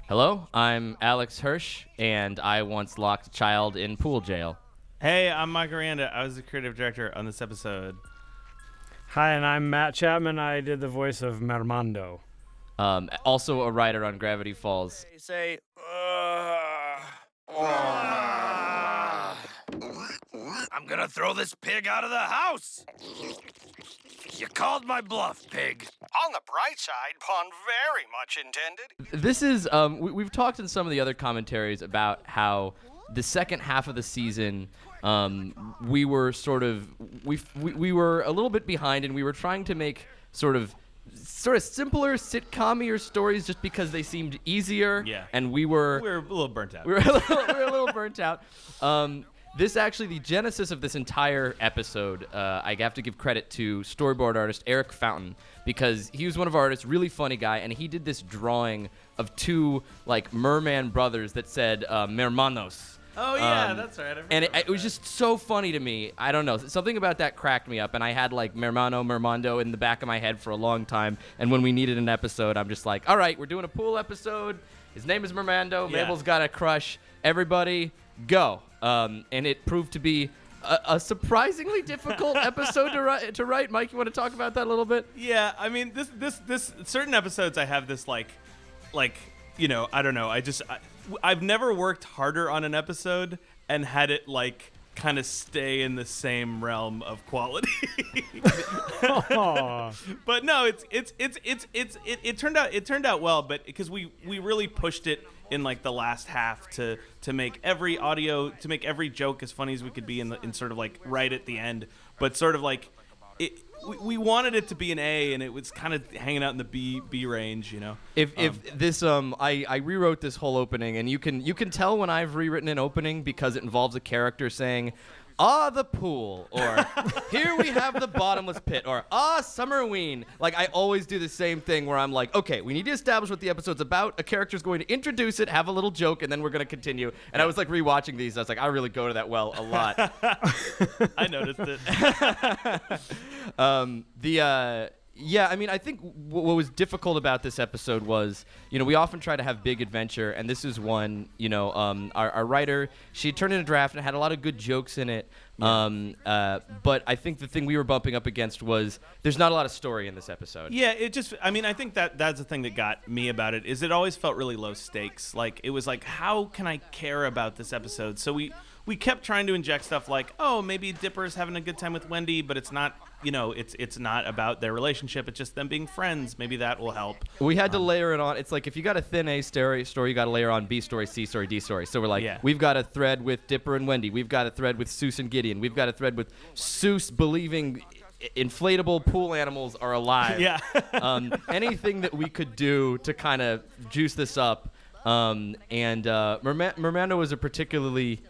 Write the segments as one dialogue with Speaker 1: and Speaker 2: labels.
Speaker 1: Hello, I'm Alex Hirsch, and I once locked a child in pool jail.
Speaker 2: Hey, I'm Mike Rianda. I was the creative director on this episode.
Speaker 3: Hi, and I'm Matt Chapman. I did the voice of Mermando.
Speaker 1: Also a writer on Gravity Falls.
Speaker 4: Say, I'm gonna throw this pig out of the house. You called my bluff, pig. On the bright side, pun very much intended.
Speaker 1: This is, we've talked in some of the other commentaries about how the second half of the season, we were sort of, we were a little bit behind, and we were trying to make sort of simpler sitcom-ier stories just because they seemed easier.
Speaker 2: Yeah.
Speaker 1: And we were
Speaker 2: We're a little burnt out.
Speaker 1: we were a little burnt out. This actually, the genesis of this entire episode, I have to give credit to storyboard artist Eric Fountain, because he was one of our artists, really funny guy, and he did this drawing of two like merman brothers that said Mermanos.
Speaker 2: Oh yeah, that's right.
Speaker 1: And it was just so funny to me. I don't know, something about that cracked me up, and I had like Mermando in the back of my head for a long time. And when we needed an episode, I'm just like, all right, we're doing a pool episode. His name is Mermando.
Speaker 2: Yeah.
Speaker 1: Mabel's got a crush. Everybody, go. And it proved to be a surprisingly difficult episode to write. Mike, you want to talk about that a little bit?
Speaker 2: Yeah, I mean, this certain episodes I have this like, you know, I don't know. I've never worked harder on an episode and had it like kind of stay in the same realm of quality. But no, it turned out well, but because we really pushed it in like the last half to make every joke as funny as we could be in sort of like right at the end, but sort of like we wanted it to be an A, and it was kind of hanging out in the B range, you know.
Speaker 1: If this I rewrote this whole opening, and you can tell when I've rewritten an opening because it involves a character saying, "Ah, the pool," or "Here we have the bottomless pit," or "Ah, Summerween." Like, I always do the same thing where I'm like, okay, we need to establish what the episode's about. A character's going to introduce it, have a little joke, and then we're going to continue. And I was like rewatching these. I was like, I really go to that well a lot.
Speaker 2: I noticed it.
Speaker 1: Yeah, I mean, I think what was difficult about this episode was, you know, we often try to have big adventure, and this is one, you know, our writer, she turned in a draft and had a lot of good jokes in it, but I think the thing we were bumping up against was there's not a lot of story in this episode.
Speaker 2: Yeah, I think that's the thing that got me about it, is it always felt really low stakes. Like, it was like, how can I care about this episode? So we kept trying to inject stuff like, oh, maybe Dipper's having a good time with Wendy, but it's not, you know, it's not about their relationship. It's just them being friends. Maybe that will help.
Speaker 1: We had to layer it on. It's like if you got a thin A story, you got to layer on B story, C story, D story. So we're like, We've got a thread with Dipper and Wendy. We've got a thread with Seuss and Gideon. We've got a thread with Seuss believing inflatable pool animals are alive.
Speaker 2: Yeah.
Speaker 1: Anything that we could do to kind of juice this up. Mermando was a particularly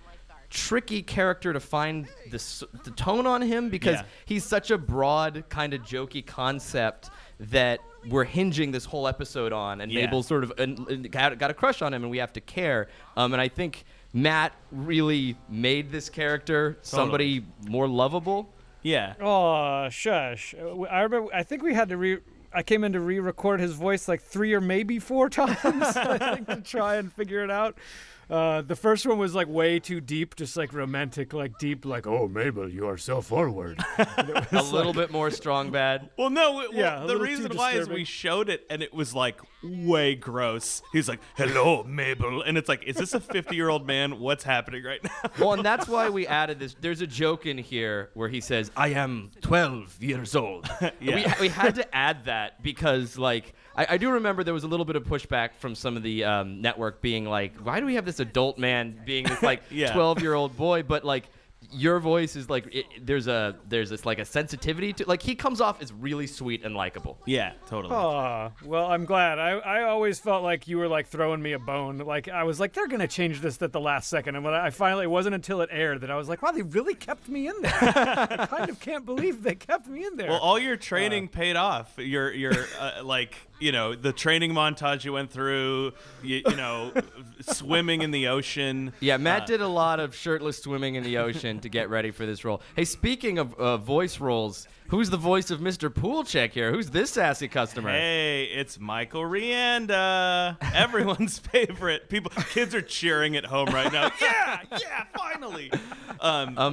Speaker 1: tricky character to find the tone on him, because he's such a broad kind of jokey concept that we're hinging this whole episode on, and Mabel sort of got a crush on him, and we have to care. And I think Matt really made this character somebody more lovable.
Speaker 2: Yeah.
Speaker 3: Oh, shush. I remember, I think we had to I came in to re-record his voice like 3 or maybe 4 times, I think, to try and figure it out. The first one was like way too deep, just like romantic, like deep, like, "Oh, Mabel, you are so forward."
Speaker 1: A little bit more strong bad.
Speaker 2: Well, no,
Speaker 3: a
Speaker 2: the
Speaker 3: little
Speaker 2: reason
Speaker 3: too
Speaker 2: why is
Speaker 3: disturbing.
Speaker 2: we showed it and it was like way gross. He's like, "Hello, Mabel," and it's like, is this a 50-year-old man? What's happening right now?
Speaker 1: Well, and that's why we added this. There's a joke in here where he says, "I am 12 years old."
Speaker 2: Yeah.
Speaker 1: We had to add that because, like, I do remember there was a little bit of pushback from some of the network being like, why do we have this adult man being this like 12-year-old boy? But like, your voice is like, there's this like a sensitivity to, like, he comes off as really sweet and likable.
Speaker 2: Yeah, totally.
Speaker 3: Oh, well, I'm glad. I always felt like you were like throwing me a bone. Like, I was like, they're gonna change this at the last second, and when it wasn't until it aired that I was like, wow, they really kept me in there. I kind of can't believe they kept me in there.
Speaker 2: Well, all your training paid off. Your like you know, the training montage you went through, you know, swimming in the ocean.
Speaker 1: Yeah, Matt did a lot of shirtless swimming in the ocean to get ready for this role. Hey, speaking of voice roles, who's the voice of Mr. Pool Check here? Who's this sassy customer?
Speaker 2: Hey, it's Michael Rianda, everyone's favorite. Kids are cheering at home right now. Yeah, finally.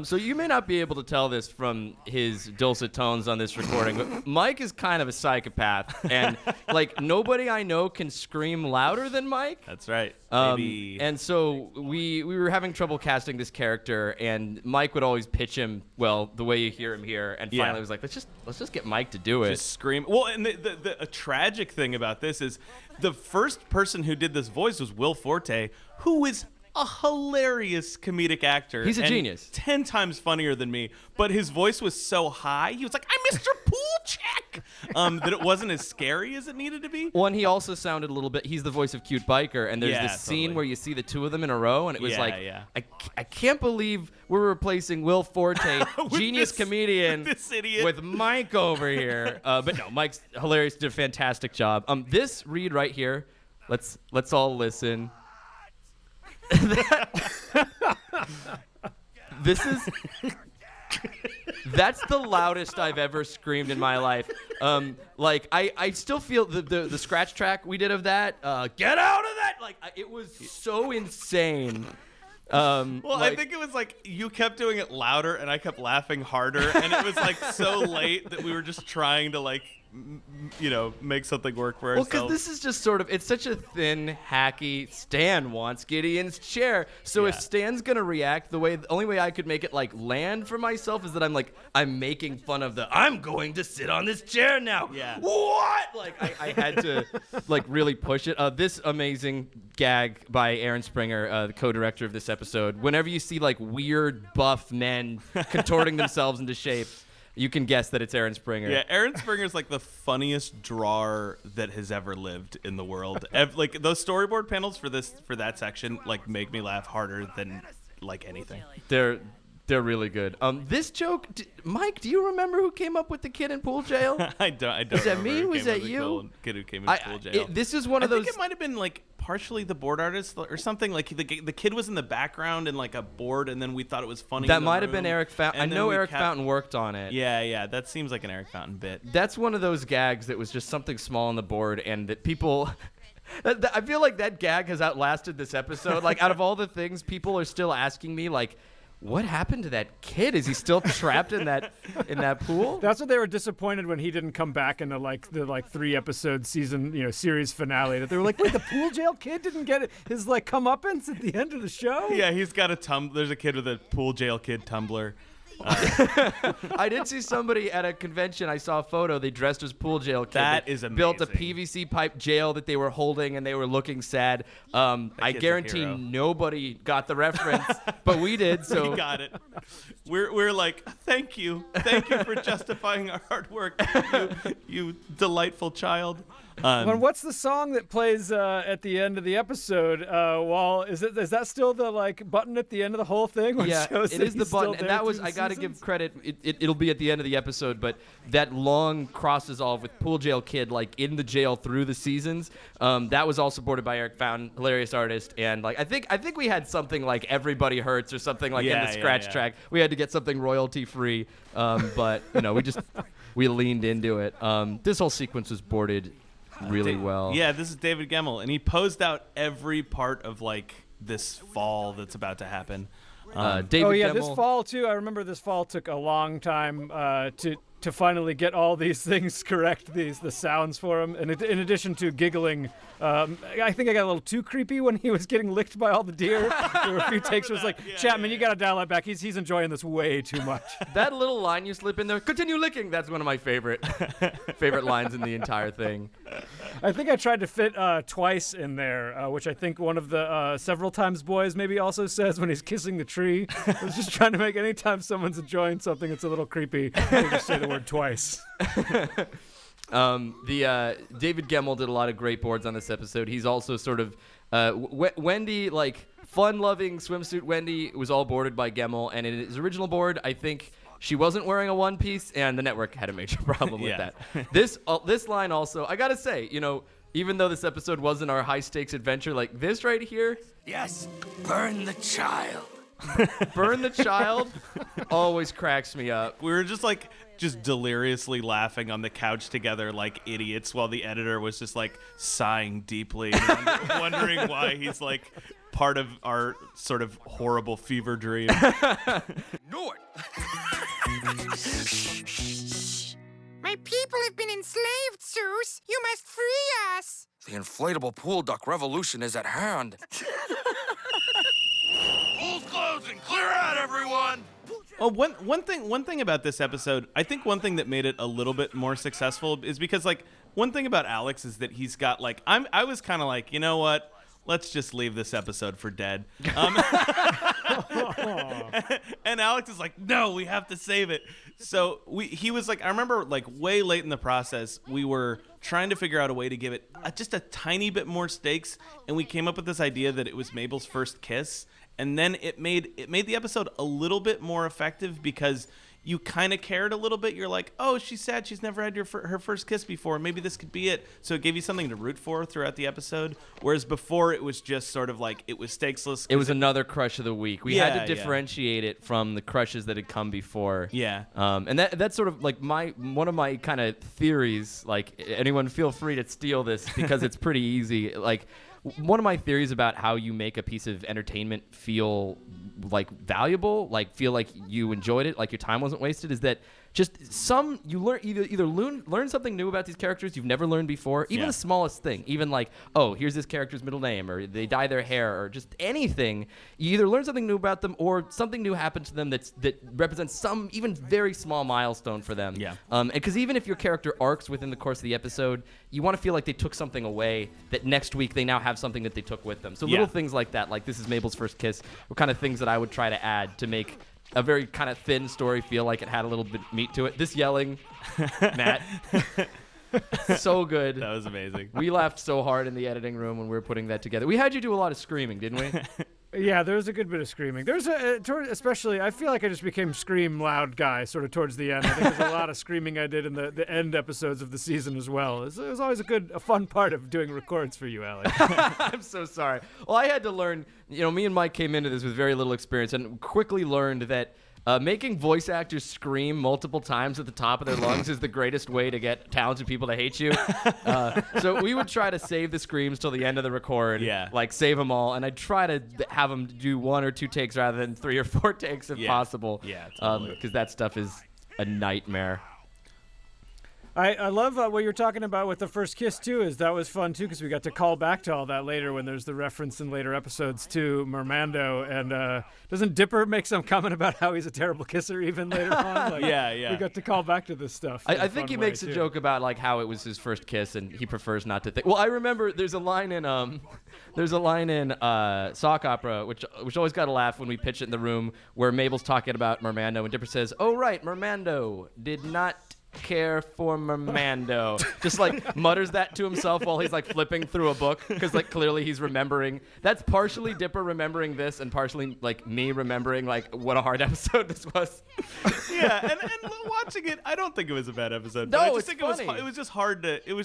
Speaker 1: So you may not be able to tell this from his dulcet tones on this recording, but Mike is kind of a psychopath, and like nobody I know can scream louder than Mike.
Speaker 2: That's right. Baby.
Speaker 1: And so we were having trouble casting this character, and Mike would always pitch him, well, the way you hear him here, and finally was like, let's just get Mike to do it.
Speaker 2: Just scream. Well, and the tragic thing about this is the first person who did this voice was Will Forte, who is a hilarious comedic actor.
Speaker 1: He's a genius.
Speaker 2: 10 times funnier than me, but his voice was so high. He was like, I'm Mr. Pool Check, that it wasn't as scary as it needed to be.
Speaker 1: Well, and he also sounded a little bit, he's the voice of Cute Biker, and there's this scene
Speaker 2: totally.
Speaker 1: where you see the two of them in a row, and it was
Speaker 2: Yeah.
Speaker 1: I can't believe we're replacing Will Forte, genius comedian,
Speaker 2: with this idiot.
Speaker 1: with Mike over here. But no, Mike's hilarious, did a fantastic job. This read right here, let's all listen. That's the loudest I've ever screamed in my life. Like I still feel the scratch track we did of that. Get out of that! Like it was so insane.
Speaker 2: Well, I think it was like you kept doing it louder and I kept laughing harder, and it was like so late that we were just trying to like make something work for ourselves.
Speaker 1: Well, because this is just sort of, it's such a thin, hacky, Stan wants Gideon's chair. So if Stan's going to react, the only way I could make it like land for myself is that I'm making fun of I'm going to sit on this chair now.
Speaker 2: Yeah.
Speaker 1: What? Like I had to like really push it. This amazing gag by Aaron Springer, the co-director of this episode. Whenever you see like weird buff men contorting themselves into shape, you can guess that it's Aaron Springer.
Speaker 2: Yeah, Aaron Springer's like the funniest drawer that has ever lived in the world. Like those storyboard panels for that section like make me laugh harder than like anything.
Speaker 1: They're really good. This joke, Mike, do you remember who came up with the kid in pool jail?
Speaker 2: I don't.
Speaker 1: Was that
Speaker 2: remember
Speaker 1: me?
Speaker 2: who
Speaker 1: Was
Speaker 2: came
Speaker 1: that
Speaker 2: up with the
Speaker 1: you?
Speaker 2: Kid who came in pool jail.
Speaker 1: This is one of those.
Speaker 2: I think it might have been like partially the board artist or something. Like the kid was in the background in like a board, and then we thought it was funny.
Speaker 1: That might have been Eric Fountain. I know Eric
Speaker 2: Fountain
Speaker 1: Fountain worked on it.
Speaker 2: Yeah, that seems like an Eric Fountain bit.
Speaker 1: That's one of those gags that was just something small on the board, and that people. I feel like that gag has outlasted this episode. Like out of all the things, people are still asking me like, what happened to that kid? Is he still trapped in that pool?
Speaker 3: That's what they were disappointed when he didn't come back in the 3-episode season, series finale. That they were like, wait, the pool jail kid didn't get his comeuppance at the end of the show?
Speaker 2: Yeah, he's got there's a kid with a pool jail kid tumbler.
Speaker 1: I did see somebody at a convention. I saw a photo. They dressed as pool jail kid.
Speaker 2: That is amazing.
Speaker 1: Built a PVC pipe jail that they were holding, and they were looking sad. I guarantee nobody got the reference, but we did. So
Speaker 2: we got it. We're like, thank you for justifying our hard work, you delightful child.
Speaker 3: Well, what's the song that plays at the end of the episode? Is that still the button at the end of the whole thing?
Speaker 1: Yeah, it is the button, and that was, I got to give credit. It'll be at the end of the episode, but that long crosses off with Pool Jail Kid in the jail through the seasons. That was all supported by Eric Fountain, hilarious artist, and I think we had something like Everybody Hurts or something in the scratch track. We had to get something royalty free, but we leaned into it. This whole sequence was boarded really well.
Speaker 2: Yeah, this is David Gemmell, and he posed out every part of this fall that's about to happen.
Speaker 1: David
Speaker 3: Gemmell.
Speaker 1: This
Speaker 3: fall too. I remember this fall took a long time to finally get all these things correct, the sounds for him. And in addition to giggling, I think I got a little too creepy when he was getting licked by all the deer. There were a few takes where it was like, Chapman, you got to dial that back. He's enjoying this way too much.
Speaker 1: That little line you slip in there, continue licking, that's one of my favorite lines in the entire thing.
Speaker 3: I think I tried to fit twice in there, which I think one of the several times boys maybe also says when he's kissing the tree. I was just trying to make any time someone's enjoying something that's a little creepy, they just say the word twice.
Speaker 1: David Gemmell did a lot of great boards on this episode. He's also sort of Wendy, fun-loving swimsuit Wendy was all boarded by Gemmell, and in his original board, I think She wasn't wearing a one piece, and the network had a major problem with
Speaker 2: Yeah.
Speaker 1: that. This line also, I gotta say, even though this episode wasn't our high stakes adventure, like this right here,
Speaker 4: Yes, burn the child.
Speaker 1: burn the child, always cracks me up.
Speaker 2: We were just deliriously laughing on the couch together like idiots while the editor was just like sighing deeply, wondering why he's like part of our sort of horrible fever dream.
Speaker 4: Nort.
Speaker 5: My people have been enslaved, Zeus. You must free us.
Speaker 4: The inflatable pool duck revolution is at hand. Pool's closing. Clear out, everyone.
Speaker 2: Oh, one thing about this episode, I think one thing that made it a little bit more successful is because like one thing about Alex is that he's got like I was kind of like, you know what? Let's just leave this episode for dead. And Alex is like, no, we have to save it. So he was like, I remember like way late in the process, we were trying to figure out a way to give it just a tiny bit more stakes, and we came up with this idea that it was Mabel's first kiss, and then it made the episode a little bit more effective because you kind of cared a little bit. You're like, oh, she's sad. She's never had her first kiss before. Maybe this could be it. So it gave you something to root for throughout the episode. Whereas before it was just sort of like it was stakesless.
Speaker 1: It was another crush of the week. We had to
Speaker 2: Yeah.
Speaker 1: differentiate it from the crushes that had come before.
Speaker 2: Yeah.
Speaker 1: And that's sort of like one of my kind of theories. Like anyone feel free to steal this because it's pretty easy. Like one of my theories about how you make a piece of entertainment feel like valuable, like feel like you enjoyed it, like your time wasn't wasted, is that just you learn either learn something new about these characters you've never learned before, even the smallest thing, even like, oh, here's this character's middle name, or they dye their hair, or just anything. You either learn something new about them, or something new happened to them that represents some even very small milestone for them.
Speaker 2: Yeah.
Speaker 1: Because even if your character arcs within the course of the episode, you want to feel like they took something away that next week they now have something that they took with them. So little things like that, like this is Mabel's first kiss, were kind of things that I would try to add to make a very kind of thin story feel like it had a little bit meat to it. This yelling, Matt, so good.
Speaker 2: That was amazing.
Speaker 1: We laughed so hard in the editing room when we were putting that together. We had you do a lot of screaming, didn't we?
Speaker 3: Yeah, there was a good bit of screaming. There's especially, I feel like I just became scream loud guy sort of towards the end. I think there's a lot of screaming I did in the end episodes of the season as well. It was always a fun part of doing records for you, Alex.
Speaker 1: I'm so sorry. Well, I had to learn, me and Mike came into this with very little experience and quickly learned that making voice actors scream multiple times at the top of their lungs is the greatest way to get talented people to hate you. So we would try to save the screams till the end of the record.
Speaker 2: Yeah.
Speaker 1: Like save them all. And I'd try to have them do 1 or 2 takes rather than 3 or 4 takes if possible.
Speaker 2: Yeah, totally.
Speaker 1: Because that stuff is a nightmare.
Speaker 3: I love what you're talking about with the first kiss too. Is that was fun too because we got to call back to all that later when there's the reference in later episodes to Mermando, and doesn't Dipper make some comment about how he's a terrible kisser even later on? Like,
Speaker 2: Yeah.
Speaker 3: We got to call back to this stuff.
Speaker 1: I think he makes a joke about like how it was his first kiss and he prefers not to think. Well, I remember there's a line in Sock Opera which always got a laugh when we pitch it in the room where Mabel's talking about Mermando and Dipper says, "Oh right, Mermando did not care for Mermando." Just like mutters that to himself while he's like flipping through a book because like clearly he's remembering. That's partially Dipper remembering this and partially like me remembering like what a hard episode this was.
Speaker 2: Yeah, and watching it, I don't think it was a bad episode.
Speaker 1: No,
Speaker 2: but I just
Speaker 1: it's
Speaker 2: think
Speaker 1: funny.
Speaker 2: it was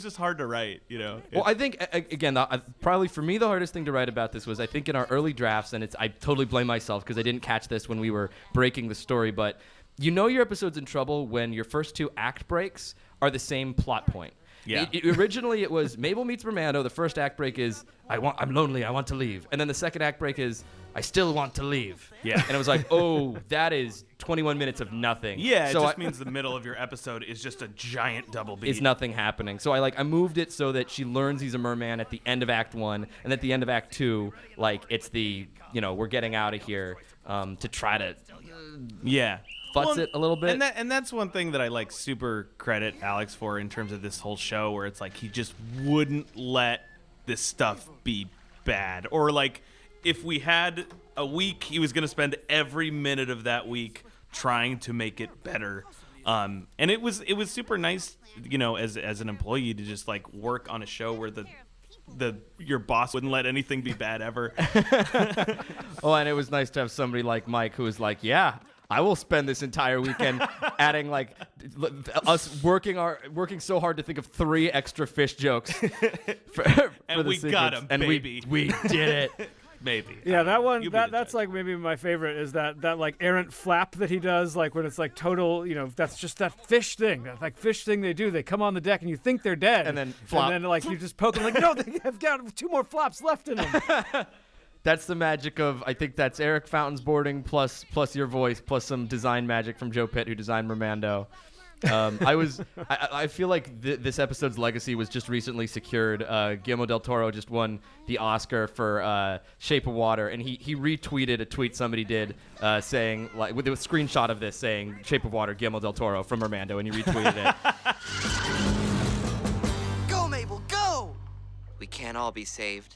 Speaker 2: just hard to write,
Speaker 1: Well, I think again, probably for me the hardest thing to write about this was I think in our early drafts, and I totally blame myself because I didn't catch this when we were breaking the story, but your episode's in trouble when your first 2 act breaks are the same plot point.
Speaker 2: Yeah.
Speaker 1: Originally, it was Mabel meets Mermando. The first act break is I'm lonely. I want to leave. And then the second act break is I still want to leave.
Speaker 2: Yeah.
Speaker 1: And it was like, oh, that is 21 minutes of nothing.
Speaker 2: Yeah,
Speaker 1: so
Speaker 2: it just means the middle of your episode is just a giant double beat.
Speaker 1: It's nothing happening. So I moved it so that she learns he's a merman at the end of Act 1, and at the end of Act 2, like it's the we're getting out of here to try to futz it a little bit.
Speaker 2: And that's one thing that I like super credit Alex for in terms of this whole show, where it's like he just wouldn't let this stuff be bad. Or like if we had a week, he was going to spend every minute of that week trying to make it better. And it was super nice, as an employee to just like work on a show where your boss wouldn't let anything be bad ever.
Speaker 1: Oh, and it was nice to have somebody like Mike who was like, yeah, I will spend this entire weekend adding like us working so hard to think of 3 extra fish jokes. For
Speaker 2: And
Speaker 1: the
Speaker 2: we
Speaker 1: sequence.
Speaker 2: got 'em,
Speaker 1: and
Speaker 2: baby.
Speaker 1: we did it.
Speaker 2: Maybe.
Speaker 3: Yeah, that one.
Speaker 2: You be the
Speaker 3: That's
Speaker 2: judge.
Speaker 3: like maybe my favorite is that like errant flap that he does, like when it's like total. That's just that fish thing. That like fish thing they do. They come on the deck and you think they're dead,
Speaker 1: And then flop.
Speaker 3: and then like you just poke them like, no, they have got 2 more flops left in them.
Speaker 1: That's the magic of, I think that's Eric Fountain's boarding plus your voice plus some design magic from Joe Pitt, who designed Mermando. I feel like this episode's legacy was just recently secured. Guillermo del Toro just won the Oscar for Shape of Water, and he retweeted a tweet somebody did saying, like, with a screenshot of this saying Shape of Water, Guillermo del Toro from Mermando, and he retweeted it.
Speaker 6: Go, Mabel, go! We can't all be saved.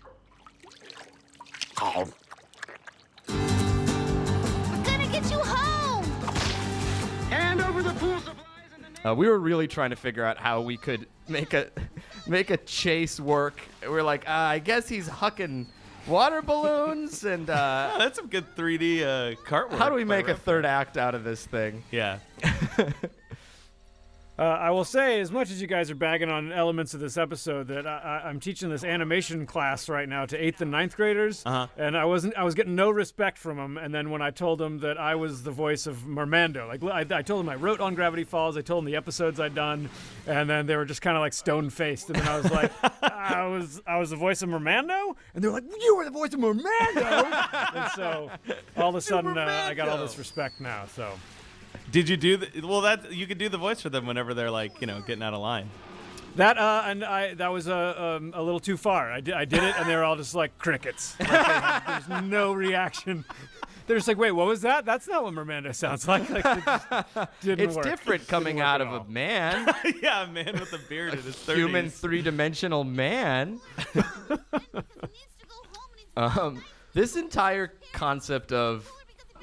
Speaker 5: We're gonna get you home!
Speaker 4: Hand over the pool supplies and the name.
Speaker 1: We were really trying to figure out how we could make a chase work. We're like, I guess he's hucking water balloons, and
Speaker 2: Oh, that's some good 3D cart work.
Speaker 1: how do we
Speaker 2: by
Speaker 1: make a
Speaker 2: Rip.
Speaker 1: third act out of this thing?
Speaker 2: Yeah.
Speaker 3: I will say, as much as you guys are bagging on elements of this episode, that I'm teaching this animation class right now to 8th and 9th graders, and I was getting no respect from them. And then when I told them that I was the voice of Mermando, like I told them I wrote on Gravity Falls, I told them the episodes I'd done, and then they were just kind of like stone faced. And then I was like, I was the voice of Mermando, and they're like, you were the voice of Mermando. And so all of a sudden I got all this respect now. So.
Speaker 2: Did you do that you could do the voice for them whenever they're like, getting out of line.
Speaker 3: That that was a little too far. I did it, and they were all just like crickets. Like, there's no reaction. They're just like, wait, what was that? That's not what Mermando sounds like. Like it just didn't
Speaker 1: It's
Speaker 3: work.
Speaker 1: different coming
Speaker 3: Didn't work
Speaker 1: out
Speaker 3: at
Speaker 1: of a
Speaker 3: all.
Speaker 1: man.
Speaker 2: Yeah, a man with a beard in his 30s.
Speaker 1: Human 3-dimensional man. This entire concept of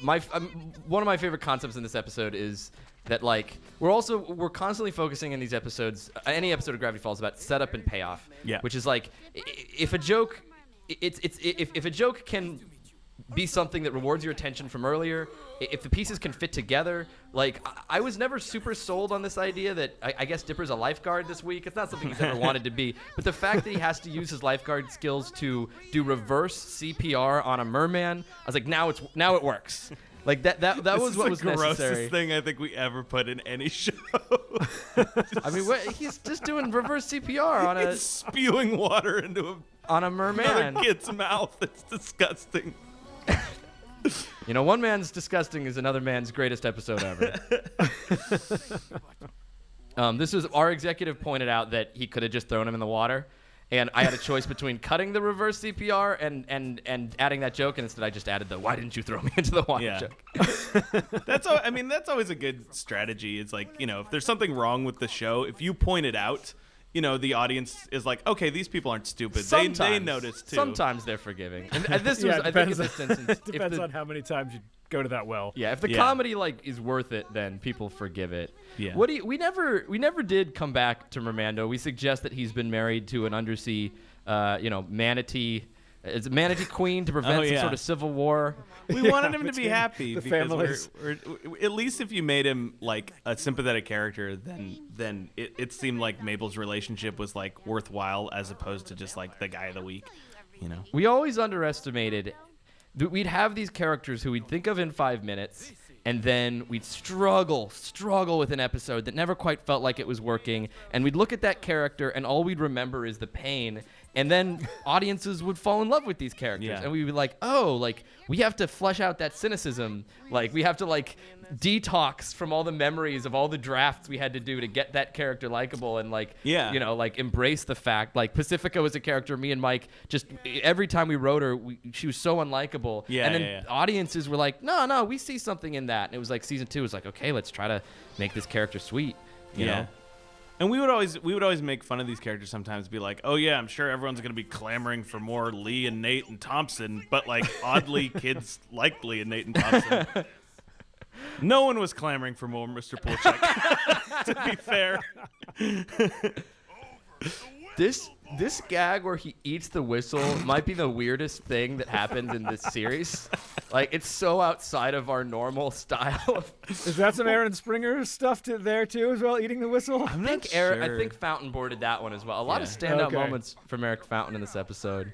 Speaker 1: one of my favorite concepts in this episode is that, like, we're constantly focusing in these episodes, any episode of Gravity Falls, about setup and payoff.
Speaker 2: Yeah.
Speaker 1: Which is like, if a joke, if a joke can be something that rewards your attention from earlier, if the pieces can fit together, like, I was never super sold on this idea that I guess Dipper's a lifeguard this week. It's not something he's ever wanted to be, but the fact that he has to use his lifeguard skills to do reverse CPR on a merman, I was like, now it works. Like that was what was
Speaker 2: the grossest
Speaker 1: necessary.
Speaker 2: thing I think we ever put in any show.
Speaker 1: I mean, he's just doing reverse CPR on
Speaker 2: He's spewing water into
Speaker 1: a merman.
Speaker 2: another kid's mouth. It's disgusting.
Speaker 1: One man's disgusting is another man's greatest episode ever. This was our executive pointed out that he could have just thrown him in the water, and I had a choice between cutting the reverse CPR and adding that joke, and instead I just added the "Why didn't you throw me into the water?"
Speaker 2: Yeah.
Speaker 1: joke.
Speaker 2: That's always a good strategy. It's like, if there's something wrong with the show, if you point it out, the audience is like, okay, these people aren't stupid. They notice too.
Speaker 1: Sometimes they're forgiving, and this
Speaker 3: Yeah,
Speaker 1: was,
Speaker 3: it
Speaker 1: I think, in
Speaker 3: depends.
Speaker 1: this instance,
Speaker 3: It depends on how many times you go to that well.
Speaker 1: Yeah, if the
Speaker 2: Yeah.
Speaker 1: comedy is worth it, then people forgive it.
Speaker 2: Yeah.
Speaker 1: We never did come back to Mermando. We suggest that he's been married to an undersea, manatee. It's a manatee queen to prevent some
Speaker 2: yeah.
Speaker 1: sort of civil war.
Speaker 2: We wanted him to be happy
Speaker 3: the
Speaker 2: because
Speaker 3: families.
Speaker 2: we're at least if you made him like a sympathetic character, then it seemed like Mabel's relationship was like worthwhile as opposed to just like the guy of the week,
Speaker 1: We always underestimated. We'd have these characters who we'd think of in 5 minutes, and then we'd struggle with an episode that never quite felt like it was working, and we'd look at that character, and all we'd remember is the pain. And then audiences would fall in love with these characters.
Speaker 2: Yeah.
Speaker 1: And we'd be like, oh, like, we have to flesh out that cynicism. Like, we have to, like, detox from all the memories of all the drafts we had to do to get that character likable and, like,
Speaker 2: Yeah.
Speaker 1: embrace the fact. Like, Pacifica was a character, me and Mike, just every time we wrote her, she was so unlikable.
Speaker 2: Yeah,
Speaker 1: and then
Speaker 2: yeah.
Speaker 1: audiences were like, no, we see something in that. And it was like season 2 was like, okay, let's try to make this character sweet. You know?
Speaker 2: And we would always make fun of these characters sometimes, be like, oh yeah, I'm sure everyone's gonna be clamoring for more Lee and Nate and Thompson, but like oddly kids like Lee and Nate and Thompson. No one was clamoring for more Mr. Polchek, to be fair.
Speaker 1: This gag where he eats the whistle might be the weirdest thing that happens in this series. Like, it's so outside of our normal style.
Speaker 3: Is that some Aaron Springer stuff there too as well, eating the whistle?
Speaker 2: I'm
Speaker 1: I
Speaker 2: not
Speaker 1: think
Speaker 2: sure.
Speaker 1: I think Fountain boarded that one as well. A lot of standout
Speaker 3: Okay.
Speaker 1: moments from Eric Fountain in this episode.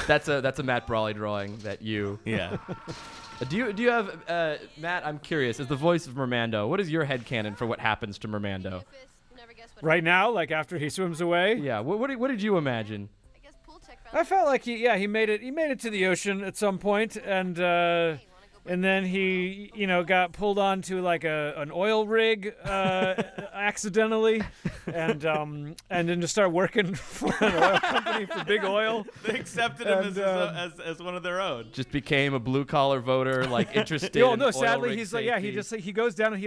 Speaker 1: That's a Matt Brawley drawing that you.
Speaker 2: Yeah.
Speaker 1: Do you have Matt? I'm curious. As the voice of Mermando, what is your headcanon for what happens to Mermando?
Speaker 3: Right now, like after he swims away.
Speaker 1: Yeah. What did you imagine?
Speaker 3: I felt like he made it to the ocean at some point, and then he got pulled onto like an oil rig accidentally, and then just started working for an oil company for Big Oil.
Speaker 2: They accepted him as one of their own.
Speaker 1: Just became a blue collar voter, like interested.
Speaker 3: Oh
Speaker 1: in
Speaker 3: no!
Speaker 1: oil
Speaker 3: Sadly,
Speaker 1: rig
Speaker 3: he's
Speaker 1: safety.
Speaker 3: he goes down and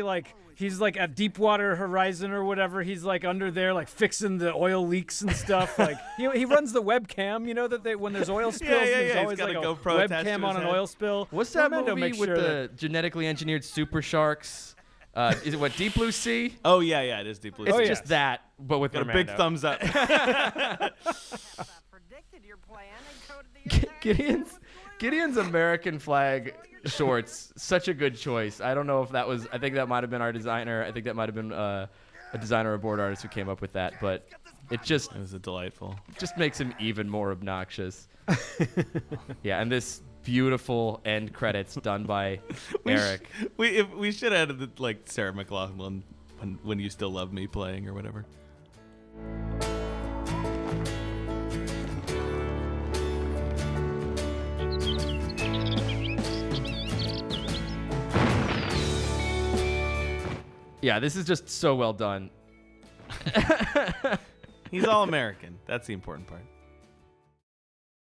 Speaker 3: he's like at Deepwater Horizon or whatever. He's like under there, like fixing the oil leaks and stuff. Like he runs the webcam. You know that when there's oil spills, there's
Speaker 2: He's
Speaker 3: always
Speaker 2: got
Speaker 3: like
Speaker 2: a
Speaker 3: a
Speaker 2: GoPro attached to
Speaker 3: webcam on
Speaker 2: his
Speaker 3: an
Speaker 2: head.
Speaker 3: oil spill.
Speaker 1: What's that
Speaker 3: Mermando
Speaker 1: movie
Speaker 3: makes
Speaker 1: with
Speaker 3: sure
Speaker 1: the genetically engineered super sharks? Is it what, Deep Blue Sea?
Speaker 2: Oh yeah, it is Deep Blue.
Speaker 1: It's
Speaker 2: Sea.
Speaker 1: just that, but with
Speaker 2: Got a
Speaker 1: Mermando.
Speaker 2: big thumbs up.
Speaker 1: Gideon's American flag shorts, such a good choice. I don't know if that was. I think that might have been our designer. I think that might have been a designer or board artist who came up with that. But it just
Speaker 2: It was a delightful.
Speaker 1: makes him even more obnoxious. Yeah, and this beautiful end credits done by Eric.
Speaker 2: We should have added like Sarah McLachlan when you still love me playing or whatever.
Speaker 1: Yeah, this is just so well done.
Speaker 2: He's all American. That's the important part.